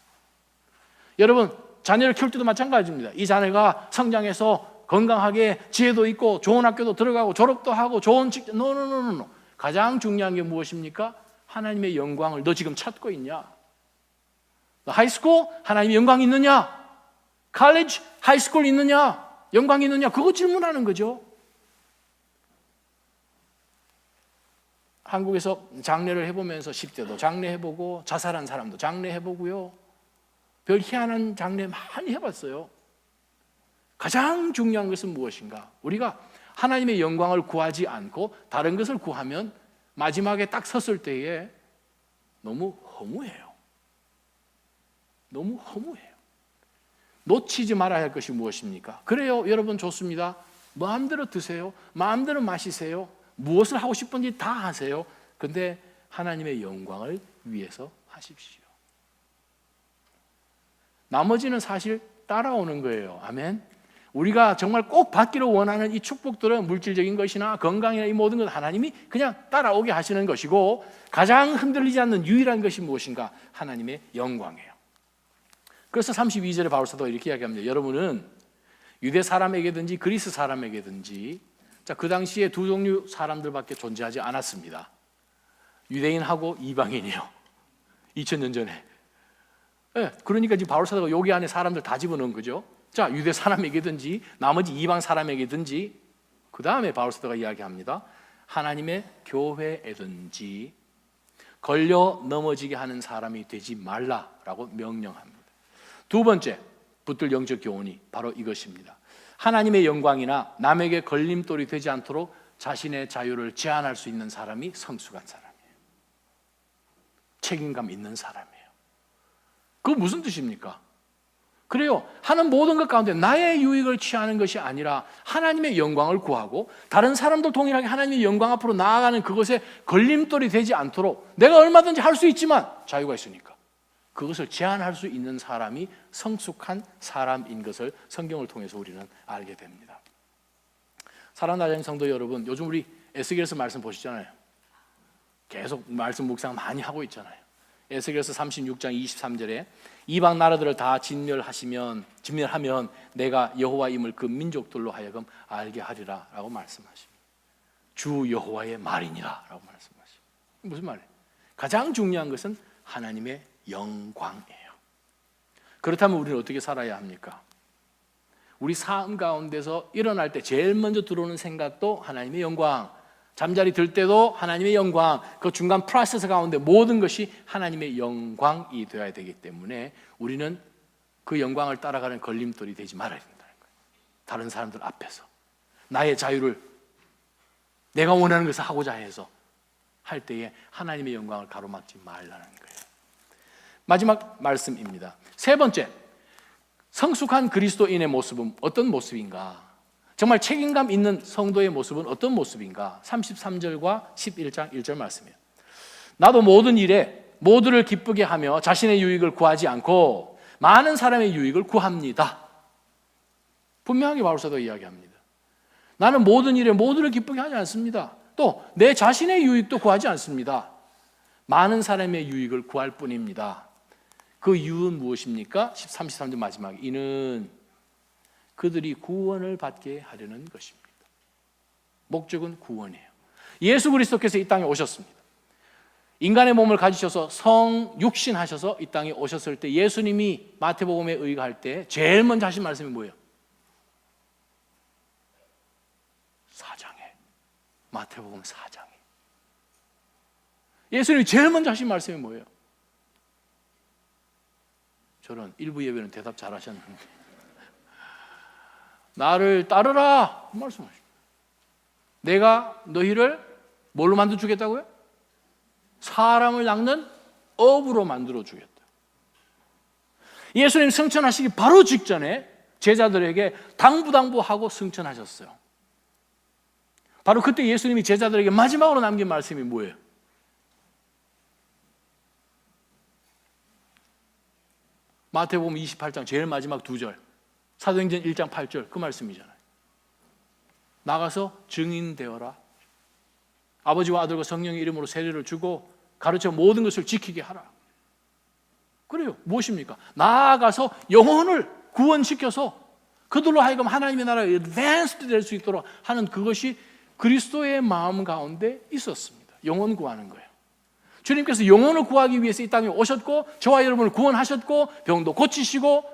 여러분 자녀를 키울 때도 마찬가지입니다. 이 자녀가 성장해서 건강하게 지혜도 있고 좋은 학교도 들어가고 졸업도 하고 좋은 직장 노노노노 가장 중요한 게 무엇입니까? 하나님의 영광을 너 지금 찾고 있냐? 너 하이스쿨 하나님의 영광이 있느냐? 칼리지 하이스쿨 있느냐? 영광이 있느냐? 그거 질문하는 거죠. 한국에서 장례를 해보면서 10대도 장례해보고 자살한 사람도 장례해보고요. 별 희한한 장례 많이 해봤어요. 가장 중요한 것은 무엇인가? 우리가 하나님의 영광을 구하지 않고 다른 것을 구하면 마지막에 딱 섰을 때에 너무 허무해요. 너무 허무해요. 놓치지 말아야 할 것이 무엇입니까? 그래요, 여러분 좋습니다. 마음대로 드세요. 마음대로 마시세요. 무엇을 하고 싶은지 다 하세요. 근데 하나님의 영광을 위해서 하십시오. 나머지는 사실 따라오는 거예요. 아멘. 우리가 정말 꼭 받기를 원하는 이 축복들은 물질적인 것이나 건강이나 이 모든 것 하나님이 그냥 따라오게 하시는 것이고 가장 흔들리지 않는 유일한 것이 무엇인가? 하나님의 영광이에요. 그래서 32절에 바울사도가 이렇게 이야기합니다. 여러분은 유대 사람에게든지 그리스 사람에게든지 그 당시에 두 종류 사람들밖에 존재하지 않았습니다. 유대인하고 이방인이요. 2000년 전에. 네, 그러니까 지금 바울사도가 여기 안에 사람들 다 집어넣은 거죠. 자, 유대 사람에게든지 나머지 이방 사람에게든지 그 다음에 바울사도가 이야기합니다. 하나님의 교회에든지 걸려 넘어지게 하는 사람이 되지 말라라고 명령합니다. 두 번째 붙들 영적 교훈이 바로 이것입니다. 하나님의 영광이나 남에게 걸림돌이 되지 않도록 자신의 자유를 제한할 수 있는 사람이 성숙한 사람이에요. 책임감 있는 사람이에요. 그거 무슨 뜻입니까? 그래요. 하는 모든 것 가운데 나의 유익을 취하는 것이 아니라 하나님의 영광을 구하고 다른 사람들 동일하게 하나님의 영광 앞으로 나아가는 그것에 걸림돌이 되지 않도록 내가 얼마든지 할 수 있지만 자유가 있으니까 그것을 제한할 수 있는 사람이 성숙한 사람인 것을 성경을 통해서 우리는 알게 됩니다. 사랑하는 하나님 성도 여러분, 요즘 우리 에스겔서 말씀 보시잖아요. 계속 말씀 묵상 많이 하고 있잖아요. 에스겔서 36장 23절에 이방 나라들을 다 진멸하면 내가 여호와임을 그 민족들로 하여금 알게 하리라 라고 말씀하십니다. 주 여호와의 말이니라 라고 말씀하십니다. 무슨 말이에요? 가장 중요한 것은 하나님의 영광이에요. 그렇다면 우리는 어떻게 살아야 합니까? 우리 삶 가운데서 일어날 때 제일 먼저 들어오는 생각도 하나님의 영광, 잠자리 들 때도 하나님의 영광, 그 중간 프로세스 가운데 모든 것이 하나님의 영광이 되어야 되기 때문에 우리는 그 영광을 따라가는 걸림돌이 되지 말아야 된다는 거예요. 다른 사람들 앞에서 나의 자유를 내가 원하는 것을 하고자 해서 할 때에 하나님의 영광을 가로막지 말라는 거예요. 마지막 말씀입니다. 세 번째, 성숙한 그리스도인의 모습은 어떤 모습인가? 정말 책임감 있는 성도의 모습은 어떤 모습인가? 33절과 11장 1절 말씀이에요. 나도 모든 일에 모두를 기쁘게 하며 자신의 유익을 구하지 않고 많은 사람의 유익을 구합니다. 분명하게 바울사도가 이야기합니다. 나는 모든 일에 모두를 기쁘게 하지 않습니다. 또 내 자신의 유익도 구하지 않습니다. 많은 사람의 유익을 구할 뿐입니다. 그 이유는 무엇입니까? 33절 마지막에 이는 그들이 구원을 받게 하려는 것입니다. 목적은 구원이에요. 예수 그리스도께서 이 땅에 오셨습니다. 인간의 몸을 가지셔서 성육신하셔서 이 땅에 오셨을 때 예수님이 마태복음에 의거할 때 제일 먼저 하신 말씀이 뭐예요? 4장에 마태복음 4장에 예수님이 제일 먼저 하신 말씀이 뭐예요? 저는 일부 예배는 대답 잘하셨는데 나를 따르라 말씀하십니다. 내가 너희를 뭘로 만들어 주겠다고요? 사람을 낚는 업으로 만들어 주겠다. 예수님 승천하시기 바로 직전에 제자들에게 당부하고 승천하셨어요. 바로 그때 예수님이 제자들에게 마지막으로 남긴 말씀이 뭐예요? 마태복음 28장 제일 마지막 2절, 사도행전 1장 8절 그 말씀이잖아요. 나가서 증인 되어라. 아버지와 아들과 성령의 이름으로 세례를 주고 가르쳐 모든 것을 지키게 하라. 그래요. 무엇입니까? 나아가서 영혼을 구원시켜서 그들로 하여금 하나님의 나라에 advanced 될 수 있도록 하는 그것이 그리스도의 마음 가운데 있었습니다. 영혼 구하는 거예요. 주님께서 영혼을 구하기 위해서 이 땅에 오셨고 저와 여러분을 구원하셨고 병도 고치시고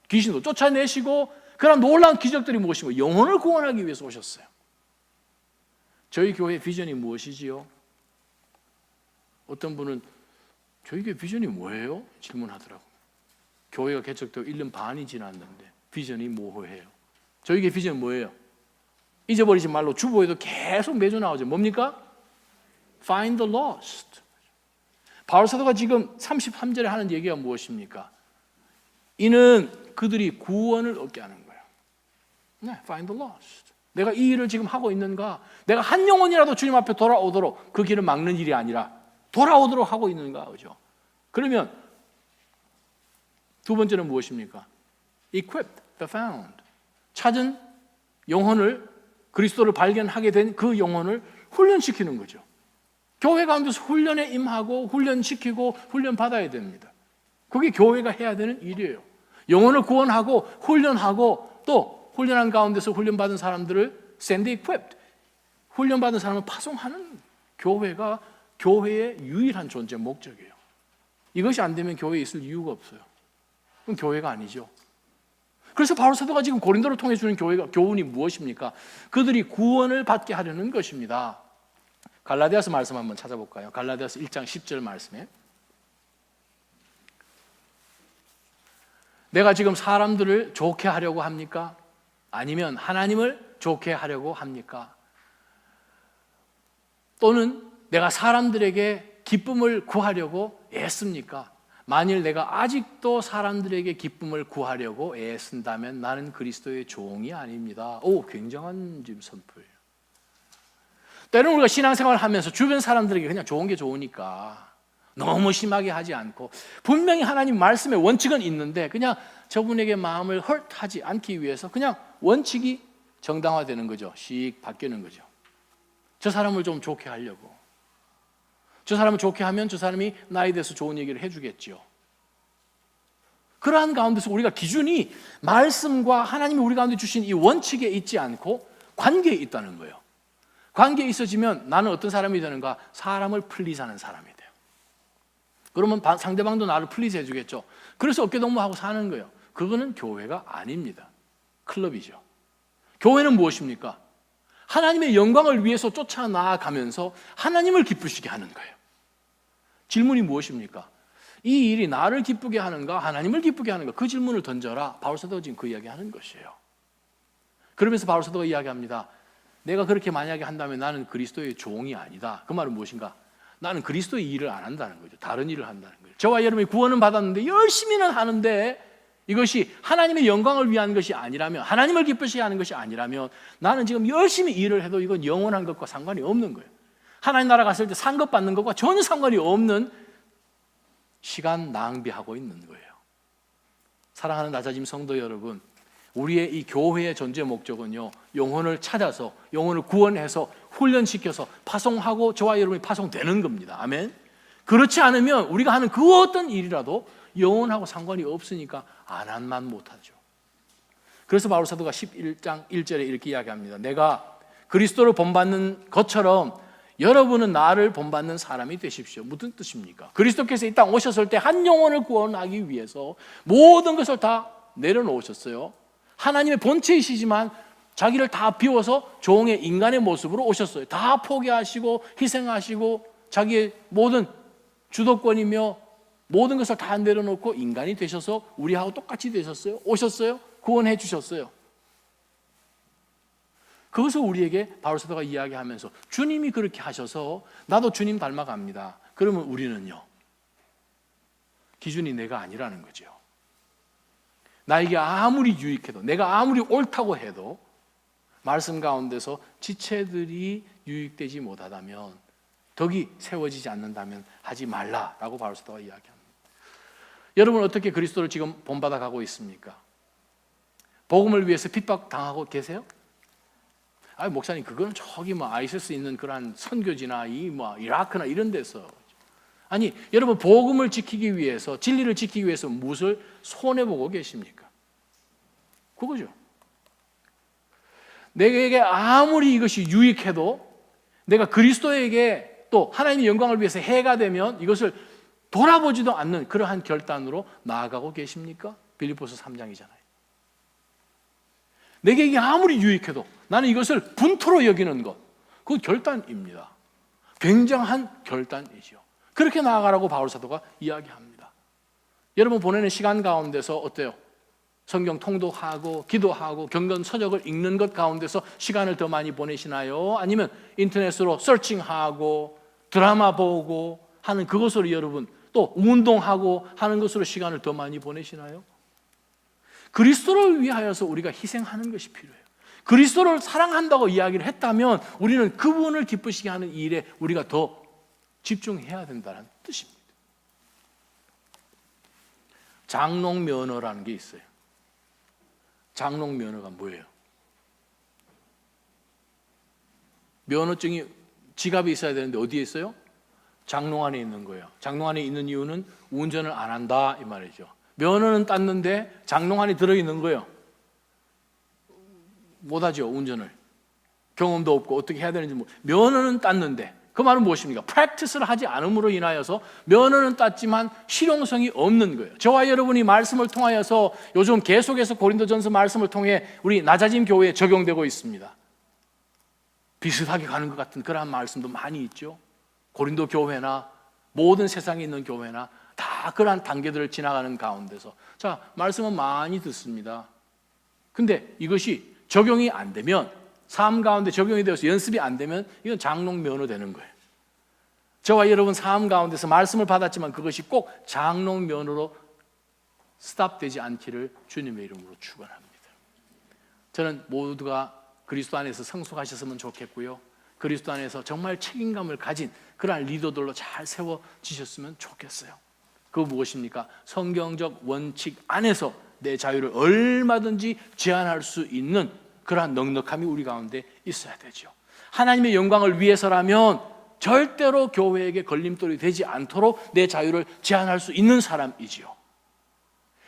귀신도 쫓아내시고 그런 놀라운 기적들이 무엇이고 영혼을 구원하기 위해서 오셨어요. 저희 교회 비전이 무엇이지요? 어떤 분은 저희 교회 비전이 뭐예요? 질문하더라고요. 교회가 개척되고 1년 반이 지났는데 비전이 뭐예요? 저희 교회 비전은 뭐예요? 잊어버리지 말로 주보에도 계속 매주 나오죠. 뭡니까? Find the lost. 바울 사도가 지금 33절에 하는 얘기가 무엇입니까? 이는 그들이 구원을 얻게 하는 거예요. 네, find the lost. 내가 이 일을 지금 하고 있는가? 내가 한 영혼이라도 주님 앞에 돌아오도록 그 길을 막는 일이 아니라 돌아오도록 하고 있는가? 그죠? 그러면 두 번째는 무엇입니까? Equipped, the found. 찾은 영혼을 그리스도를 발견하게 된 그 영혼을 훈련시키는 거죠. 교회 가운데서 훈련에 임하고 훈련시키고 훈련받아야 됩니다. 그게 교회가 해야 되는 일이에요. 영혼을 구원하고 훈련하고 또 훈련한 가운데서 훈련받은 사람들을 send equipped, 훈련받은 사람을 파송하는 교회가 교회의 유일한 존재 목적이에요. 이것이 안 되면 교회에 있을 이유가 없어요. 그럼 교회가 아니죠. 그래서 바울 사도가 지금 고린도를 통해 주는 교훈이 무엇입니까? 그들이 구원을 받게 하려는 것입니다. 갈라디아서 말씀 한번 찾아볼까요? 갈라디아서 1장 10절 말씀에 내가 지금 사람들을 좋게 하려고 합니까? 아니면 하나님을 좋게 하려고 합니까? 또는 내가 사람들에게 기쁨을 구하려고 애씁니까? 만일 내가 아직도 사람들에게 기쁨을 구하려고 애쓴다면 나는 그리스도의 종이 아닙니다. 오, 굉장한 지금 선포예요. 때로는 우리가 신앙생활을 하면서 주변 사람들에게 그냥 좋은 게 좋으니까 너무 심하게 하지 않고 분명히 하나님 말씀의 원칙은 있는데 그냥 저분에게 마음을 헐트하지 않기 위해서 그냥 원칙이 정당화되는 거죠. 씩 바뀌는 거죠. 저 사람을 좀 좋게 하려고. 저 사람을 좋게 하면 저 사람이 나에 대해서 좋은 얘기를 해주겠죠. 그러한 가운데서 우리가 기준이 말씀과 하나님이 우리 가운데 주신 이 원칙에 있지 않고 관계에 있다는 거예요. 관계에 있어지면 나는 어떤 사람이 되는가? 사람을 플리즈하는 사람이 돼요. 그러면 상대방도 나를 플리즈 해주겠죠. 그래서 어깨동무하고 사는 거예요. 그거는 교회가 아닙니다. 클럽이죠. 교회는 무엇입니까? 하나님의 영광을 위해서 쫓아나가면서 하나님을 기쁘시게 하는 거예요. 질문이 무엇입니까? 이 일이 나를 기쁘게 하는가 하나님을 기쁘게 하는가? 그 질문을 던져라. 바울사도가 지금 그 이야기하는 것이에요. 그러면서 바울사도가 이야기합니다. 내가 그렇게 만약에 한다면 나는 그리스도의 종이 아니다. 그 말은 무엇인가? 나는 그리스도의 일을 안 한다는 거죠. 다른 일을 한다는 거예요. 저와 여러분이 구원은 받았는데 열심히는 하는데 이것이 하나님의 영광을 위한 것이 아니라면, 하나님을 기쁘시게 하는 것이 아니라면 나는 지금 열심히 일을 해도 이건 영원한 것과 상관이 없는 거예요. 하나님 나라 갔을 때 상 것 받는 것과 전혀 상관이 없는 시간 낭비하고 있는 거예요. 사랑하는 낮아짐 성도 여러분, 우리의 이 교회의 존재 목적은요, 영혼을 찾아서 영혼을 구원해서 훈련시켜서 파송하고 저와 여러분이 파송되는 겁니다. 아멘. 그렇지 않으면 우리가 하는 그 어떤 일이라도 영혼하고 상관이 없으니까 안 한만 못하죠. 그래서 바울 사도가 11장 1절에 이렇게 이야기합니다. 내가 그리스도를 본받는 것처럼 여러분은 나를 본받는 사람이 되십시오. 무슨 뜻입니까? 그리스도께서 이 땅 오셨을 때 한 영혼을 구원하기 위해서 모든 것을 다 내려놓으셨어요. 하나님의 본체이시지만 자기를 다 비워서 종의 인간의 모습으로 오셨어요. 다 포기하시고 희생하시고 자기의 모든 주도권이며 모든 것을 다 내려놓고 인간이 되셔서 우리하고 똑같이 되셨어요. 오셨어요. 구원해 주셨어요. 그것을 우리에게 바울 사도가 이야기하면서 주님이 그렇게 하셔서 나도 주님 닮아갑니다. 그러면 우리는요, 기준이 내가 아니라는 거죠. 나에게 아무리 유익해도, 내가 아무리 옳다고 해도 말씀 가운데서 지체들이 유익되지 못하다면, 덕이 세워지지 않는다면 하지 말라라고 바울 사도가 이야기합니다. 여러분 어떻게 그리스도를 지금 본받아 가고 있습니까? 복음을 위해서 핍박당하고 계세요? 목사님 그거는 저기 아이시스 있는 그런 선교지나 이라크나 이런 데서. 아니 여러분 복음을 지키기 위해서, 진리를 지키기 위해서 무엇을 손해보고 계십니까? 그거죠. 내게 아무리 이것이 유익해도 내가 그리스도에게 또 하나님의 영광을 위해서 해가 되면 이것을 돌아보지도 않는 그러한 결단으로 나아가고 계십니까? 빌립보서 3장이잖아요. 내게 이게 아무리 유익해도 나는 이것을 분토로 여기는 것, 그건 결단입니다. 굉장한 결단이죠. 그렇게 나아가라고 바울 사도가 이야기합니다. 여러분 보내는 시간 가운데서 어때요? 성경 통독하고 기도하고 경건 서적을 읽는 것 가운데서 시간을 더 많이 보내시나요? 아니면 인터넷으로 서칭하고 드라마 보고 하는 그것으로 여러분 또 운동하고 하는 것으로 시간을 더 많이 보내시나요? 그리스도를 위하여서 우리가 희생하는 것이 필요해요. 그리스도를 사랑한다고 이야기를 했다면 우리는 그분을 기쁘시게 하는 일에 우리가 더 집중해야 된다는 뜻입니다. 장롱면허라는 게 있어요. 장롱면허가 뭐예요? 면허증이 지갑에 있어야 되는데 어디에 있어요? 장롱 안에 있는 거예요. 장롱 안에 있는 이유는 운전을 안 한다 이 말이죠. 면허는 땄는데 장롱 안에 들어있는 거예요. 못하죠 운전을. 경험도 없고 어떻게 해야 되는지 면허는 땄는데 그 말은 무엇입니까? 프랙티스를 하지 않음으로 인하여서 면허는 땄지만 실용성이 없는 거예요. 저와 여러분이 말씀을 통하여서 요즘 계속해서 고린도전서 말씀을 통해 우리 낮아짐 교회에 적용되고 있습니다. 비슷하게 가는 것 같은 그러한 말씀도 많이 있죠. 고린도 교회나 모든 세상에 있는 교회나 다 그러한 단계들을 지나가는 가운데서 자 말씀은 많이 듣습니다. 근데 이것이 적용이 안 되면, 삶 가운데 적용이 되어서 연습이 안 되면 이건 장롱 면허 되는 거예요. 저와 여러분 삶 가운데서 말씀을 받았지만 그것이 꼭 장롱 면허로 스탑되지 않기를 주님의 이름으로 축원합니다. 저는 모두가 그리스도 안에서 성숙하셨으면 좋겠고요, 그리스도 안에서 정말 책임감을 가진 그러한 리더들로 잘 세워지셨으면 좋겠어요. 그거 무엇입니까? 성경적 원칙 안에서 내 자유를 얼마든지 제한할 수 있는 그러한 넉넉함이 우리 가운데 있어야 되죠. 하나님의 영광을 위해서라면 절대로 교회에게 걸림돌이 되지 않도록 내 자유를 제한할 수 있는 사람이지요.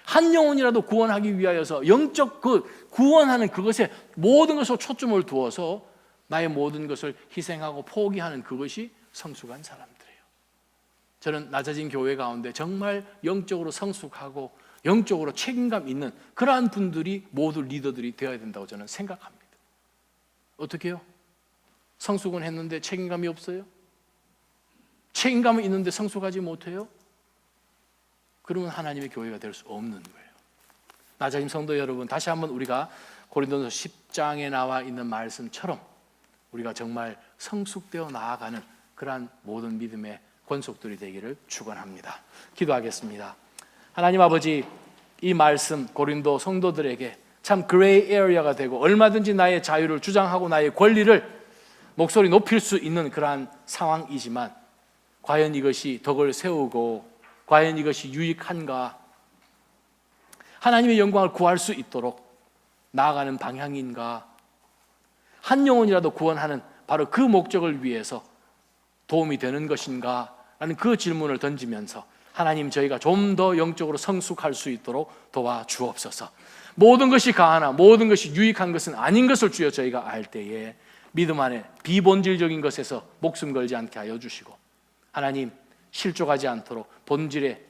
한 영혼이라도 구원하기 위하여서 영적 구원하는 그것에 모든 것을 초점을 두어서 나의 모든 것을 희생하고 포기하는 그것이 성숙한 사람들이에요. 저는 낮아진 교회 가운데 정말 영적으로 성숙하고 영적으로 책임감 있는 그러한 분들이 모두 리더들이 되어야 된다고 저는 생각합니다. 어떻게 해요? 성숙은 했는데 책임감이 없어요? 책임감은 있는데 성숙하지 못해요? 그러면 하나님의 교회가 될 수 없는 거예요. 낮아진 성도 여러분, 다시 한번 우리가 고린도서 10장에 나와 있는 말씀처럼 우리가 정말 성숙되어 나아가는 그러한 모든 믿음의 권속들이 되기를 축원합니다. 기도하겠습니다. 하나님 아버지, 이 말씀 고린도 성도들에게 참 그레이 에리어가 되고 얼마든지 나의 자유를 주장하고 나의 권리를 목소리 높일 수 있는 그러한 상황이지만 과연 이것이 덕을 세우고 과연 이것이 유익한가? 하나님의 영광을 구할 수 있도록 나아가는 방향인가? 한 영혼이라도 구원하는 바로 그 목적을 위해서 도움이 되는 것인가? 라는 그 질문을 던지면서 하나님, 저희가 좀 더 영적으로 성숙할 수 있도록 도와주옵소서. 모든 것이 가하나 모든 것이 유익한 것은 아닌 것을 주여 저희가 알 때에 믿음 안에 비본질적인 것에서 목숨 걸지 않게 하여 주시고, 하나님, 실족하지 않도록 본질에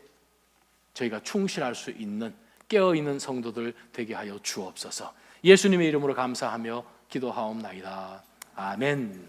저희가 충실할 수 있는 깨어있는 성도들 되게 하여 주옵소서. 예수님의 이름으로 감사하며 기도하옵나이다. 아멘.